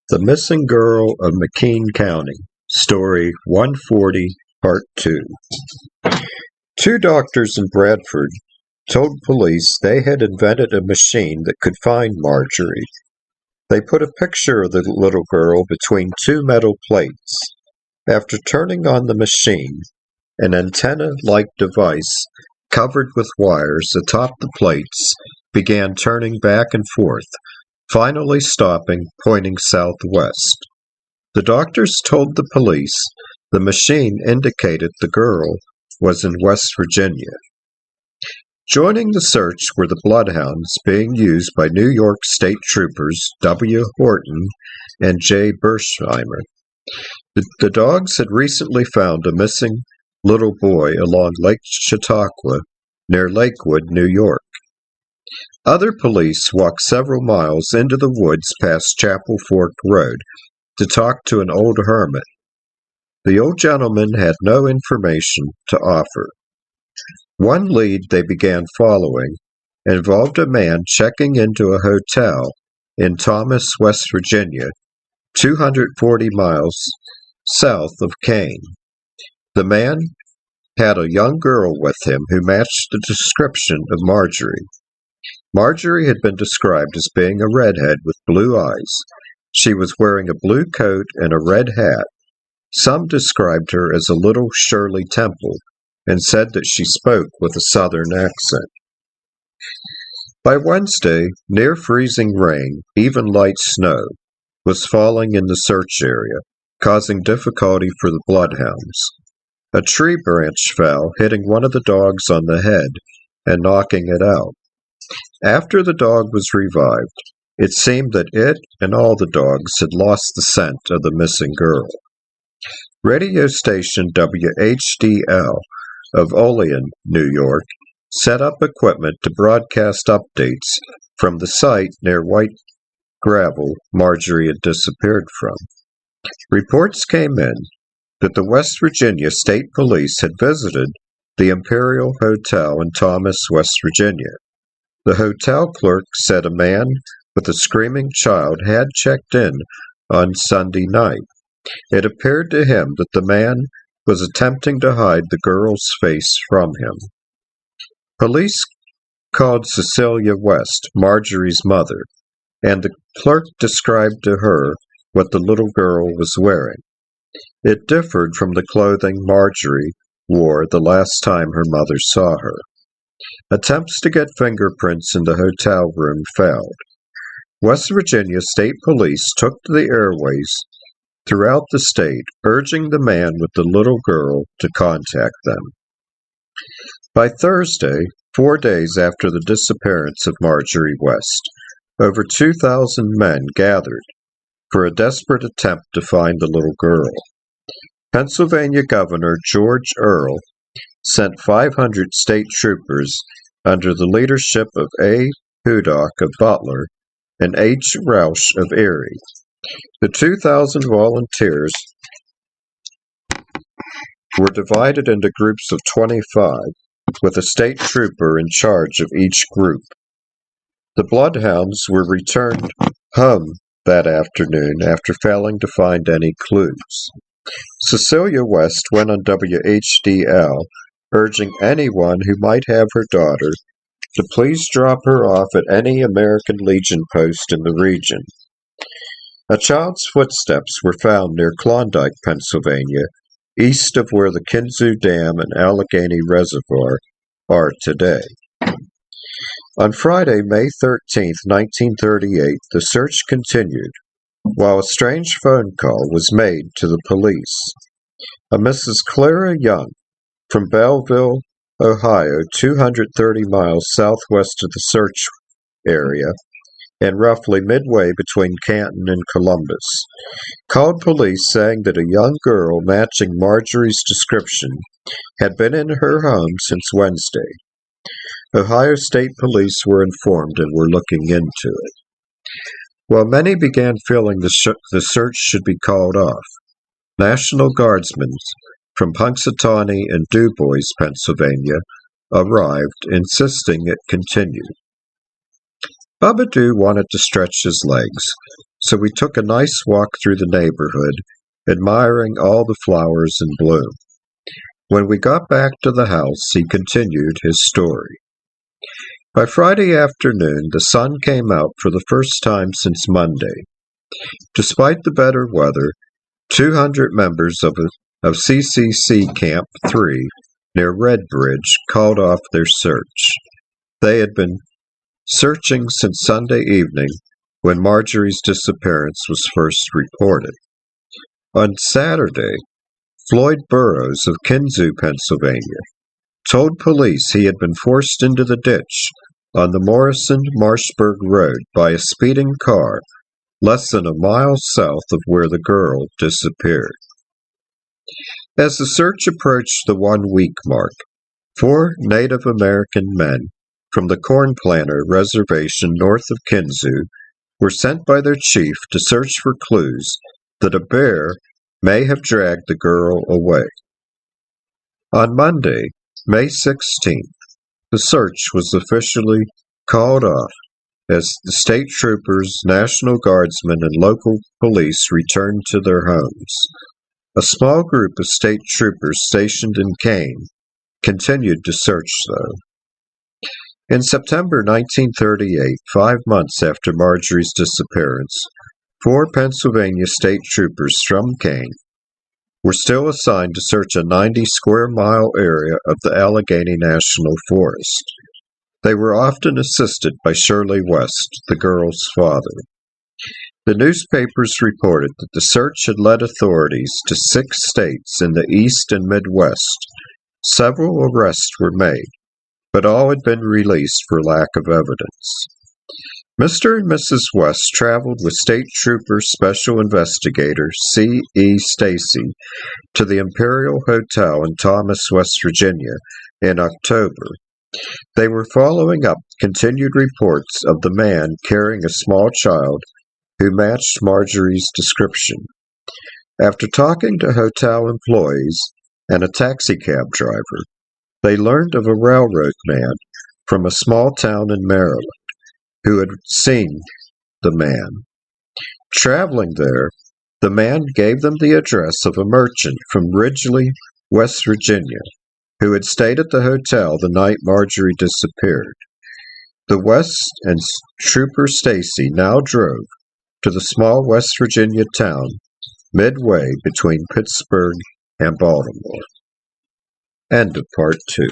The Missing Girl of McKEAN County, Story 140, Part 2. Two doctors in Bradford told police they had invented a machine that could find Marjorie. They put a picture of the little girl between two metal plates. After turning on the machine, an antenna-like device covered with wires atop the plates began turning back and forth, finally stopping, pointing southwest. The doctors told the police the machine indicated the girl was in West Virginia. Joining the search were the bloodhounds being used by New York State Troopers W. Horton and J. Bersheimer. The dogs had recently found a missing little boy along Lake Chautauqua near Lakewood, New York. Other police walked several miles into the woods past Chapel Fork Road to talk to an old hermit. The old gentleman had no information to offer. One lead they began following involved a man checking into a hotel in Thomas, West Virginia, 240 miles south of Kane. The man had a young girl with him who matched the description of Marjorie. Marjorie had been described as being a redhead with blue eyes. She was wearing a blue coat and a red hat. Some described her as a little Shirley Temple and said that she spoke with a southern accent. By Wednesday, near freezing rain, even light snow, was falling in the search area, causing difficulty for the bloodhounds. A tree branch fell, hitting one of the dogs on the head and knocking it out. After the dog was revived, it seemed that it and all the dogs had lost the scent of the missing girl. Radio station WHDL of Olean, New York, set up equipment to broadcast updates from the site near White Gravel Marjorie had disappeared from. Reports came in that the West Virginia State Police had visited the Imperial Hotel in Thomas, West Virginia. The hotel clerk said a man with a screaming child had checked in on Sunday night. It appeared to him that the man was attempting to hide the girl's face from him. Police called Cecilia West, Marjorie's mother, and the clerk described to her what the little girl was wearing. It differed from the clothing Marjorie wore the last time her mother saw her. Attempts to get fingerprints in the hotel room failed. West Virginia State Police took to the airways throughout the state, urging the man with the little girl to contact them. By Thursday, 4 days after the disappearance of Marjorie West, over 2,000 men gathered for a desperate attempt to find the little girl. Pennsylvania Governor George Earle sent 500 state troopers under the leadership of A. Hudock of Butler and H. Roush of Erie. The 2,000 volunteers were divided into groups of 25, with a state trooper in charge of each group. The bloodhounds were returned home that afternoon after failing to find any clues. Cecilia West went on WHDL, urging anyone who might have her daughter to please drop her off at any American Legion post in the region. A child's footsteps were found near Klondike, Pennsylvania, east of where the Kinzua Dam and Allegheny Reservoir are today. On Friday, May 13, 1938, the search continued, while a strange phone call was made to the police. A Mrs. Clara Young from Belleville, Ohio, 230 miles southwest of the search area and roughly midway between Canton and Columbus, called police saying that a young girl matching Marjorie's description had been in her home since Wednesday. Ohio State Police were informed and were looking into it. While many began feeling the search should be called off, National Guardsmen from Punxsutawney and DuBois, Pennsylvania, arrived, insisting it continue. Bubba Doo wanted to stretch his legs, so we took a nice walk through the neighborhood, admiring all the flowers in bloom. When we got back to the house, he continued his story. By Friday afternoon, the sun came out for the first time since Monday. Despite the better weather, 200 members of CCC Camp 3 near Redbridge called off their search. They had been searching since Sunday evening when Marjorie's disappearance was first reported. On Saturday, Floyd Burrows of Kinzua, Pennsylvania, told police he had been forced into the ditch on the Morrison-Marshburg Road by a speeding car less than a mile south of where the girl disappeared. As the search approached the 1-week mark, 4 Native American men from the Corn Planter Reservation north of Kinzua were sent by their chief to search for clues that a bear may have dragged the girl away. On Monday, May 16th, the search was officially called off as the state troopers, National Guardsmen, and local police returned to their homes. A small group of state troopers stationed in Kane continued to search, though. In September 1938, 5 months after Marjorie's disappearance, 4 Pennsylvania state troopers from Kane were still assigned to search a 90-square-mile area of the Allegheny National Forest. They were often assisted by Shirley West, the girl's father. The newspapers reported that the search had led authorities to 6 states in the East and Midwest. Several arrests were made, but all had been released for lack of evidence. Mr. and Mrs. West traveled with State Trooper Special Investigator C.E. Stacy to the Imperial Hotel in Thomas, West Virginia, in October. They were following up continued reports of the man carrying a small child who matched Marjorie's description. After talking to hotel employees and a taxicab driver, they learned of a railroad man from a small town in Maryland who had seen the man. Traveling there, the man gave them the address of a merchant from Ridgely, West Virginia, who had stayed at the hotel the night Marjorie disappeared. The West and Trooper Stacy now drove to the small West Virginia town midway between Pittsburgh and Baltimore. End of Part 2.